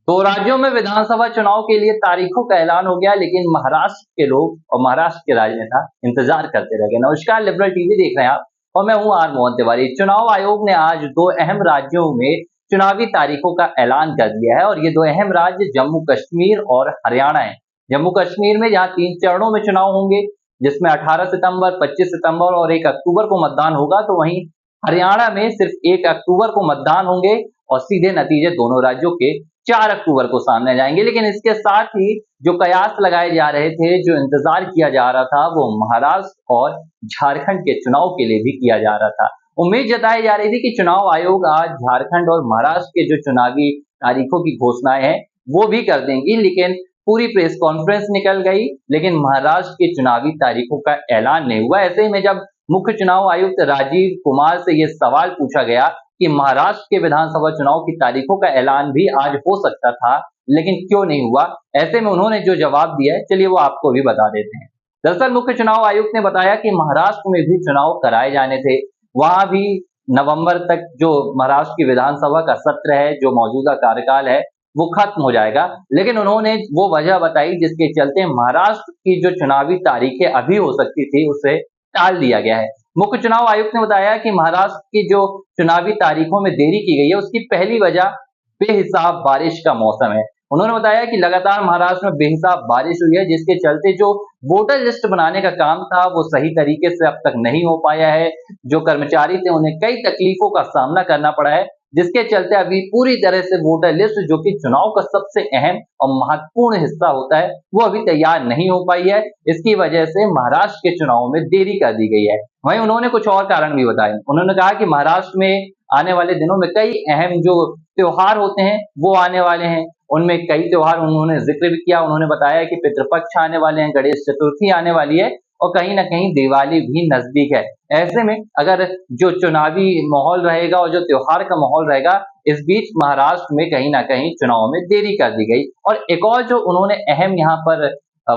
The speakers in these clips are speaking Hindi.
तो राज्यों में विधानसभा चुनाव के लिए तारीखों का ऐलान हो गया, लेकिन महाराष्ट्र के लोग और महाराष्ट्र के राजनेता इंतजार करते रह गए। नमस्कार, लिबरल टीवी देख रहे हैं आप और मैं हूं आर मोहन तिवारी। चुनाव आयोग ने आज दो अहम राज्यों में चुनावी तारीखों का ऐलान कर दिया है और ये दो अहम राज्य जम्मू कश्मीर और हरियाणा है। जम्मू कश्मीर में जहां 3 चरणों में चुनाव होंगे, जिसमें 18 सितंबर, 25 सितंबर और 1 अक्टूबर को मतदान होगा, तो वहीं हरियाणा में सिर्फ 1 अक्टूबर को मतदान होंगे और सीधे नतीजे दोनों राज्यों के 4 अक्टूबर को सामने जाएंगे। लेकिन इसके साथ ही जो कयास लगाए जा रहे थे, जो इंतजार किया जा रहा था, वो महाराष्ट्र और झारखंड के चुनाव के लिए भी किया जा रहा था। उम्मीद जताई जा रही थी कि चुनाव आयोग आज झारखंड और महाराष्ट्र के जो चुनावी तारीखों की घोषणाएं हैं वो भी कर देंगी, लेकिन पूरी प्रेस कॉन्फ्रेंस निकल गई, लेकिन महाराष्ट्र के चुनावी तारीखों का ऐलान नहीं हुआ। ऐसे में जब मुख्य चुनाव आयुक्त राजीव कुमार से यह सवाल पूछा गया कि महाराष्ट्र के विधानसभा चुनाव की तारीखों का ऐलान भी आज हो सकता था, लेकिन क्यों नहीं हुआ, ऐसे में उन्होंने जो जवाब दिया है, चलिए वो आपको भी बता देते हैं। दरअसल मुख्य चुनाव आयुक्त ने बताया कि महाराष्ट्र में भी चुनाव कराए जाने थे, वहां भी नवंबर तक जो महाराष्ट्र की विधानसभा का सत्र है, जो मौजूदा कार्यकाल है, वो खत्म हो जाएगा। लेकिन उन्होंने वो वजह बताई जिसके चलते महाराष्ट्र की जो चुनावी तारीखें अभी हो सकती थी, उसे टाल दिया गया है। मुख्य चुनाव आयुक्त ने बताया कि महाराष्ट्र की जो चुनावी तारीखों में देरी की गई है, उसकी पहली वजह बेहिसाब बारिश का मौसम है। उन्होंने बताया कि लगातार महाराष्ट्र में बेहिसाब बारिश हुई है, जिसके चलते जो वोटर लिस्ट बनाने का काम था वो सही तरीके से अब तक नहीं हो पाया है। जो कर्मचारी थे उन्हें कई तकलीफों का सामना करना पड़ा है, जिसके चलते अभी पूरी तरह से वोटर लिस्ट, जो कि चुनाव का सबसे अहम और महत्वपूर्ण हिस्सा होता है, वो अभी तैयार नहीं हो पाई है। इसकी वजह से महाराष्ट्र के चुनाव में देरी कर दी गई है। वहीं उन्होंने कुछ और कारण भी बताए। उन्होंने कहा कि महाराष्ट्र में आने वाले दिनों में कई अहम जो त्योहार होते हैं वो आने वाले हैं। उनमें कई त्योहार उन्होंने जिक्र भी किया। उन्होंने बताया कि पितृपक्ष आने वाले हैं, गणेश चतुर्थी आने वाली है और कहीं ना कहीं दिवाली भी नजदीक है। ऐसे में अगर जो चुनावी माहौल रहेगा और जो त्योहार का माहौल रहेगा, इस बीच महाराष्ट्र में कहीं ना कहीं चुनाव में देरी कर दी गई। और एक और जो उन्होंने अहम यहाँ पर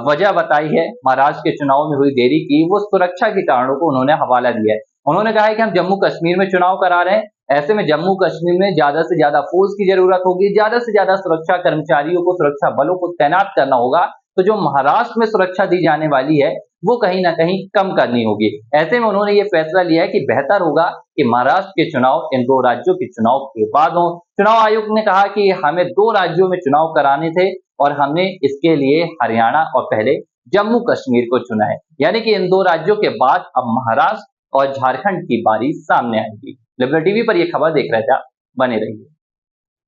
वजह बताई है महाराष्ट्र के चुनाव में हुई देरी की, वो सुरक्षा के कारणों को उन्होंने हवाला दिया है। उन्होंने कहा है कि हम जम्मू कश्मीर में चुनाव करा रहे हैं, ऐसे में जम्मू कश्मीर में ज्यादा से ज्यादा फोर्स की जरूरत होगी, ज्यादा से ज्यादा सुरक्षा कर्मचारियों को, सुरक्षा बलों को तैनात करना होगा। तो जो महाराष्ट्र में सुरक्षा दी जाने वाली है वो कहीं ना कहीं कम करनी होगी। ऐसे में उन्होंने ये फैसला लिया है कि बेहतर होगा कि महाराष्ट्र के चुनाव इन दो राज्यों के चुनाव के बाद हो। चुनाव आयोग ने कहा कि हमें 2 राज्यों में चुनाव कराने थे और हमने इसके लिए हरियाणा और पहले जम्मू कश्मीर को चुना है। यानी कि इन 2 राज्यों के बाद अब महाराष्ट्र और झारखंड की बारी सामने आएगी। लिबरल टीवी पर यह खबर देख रहे थे आप, बने रहिए।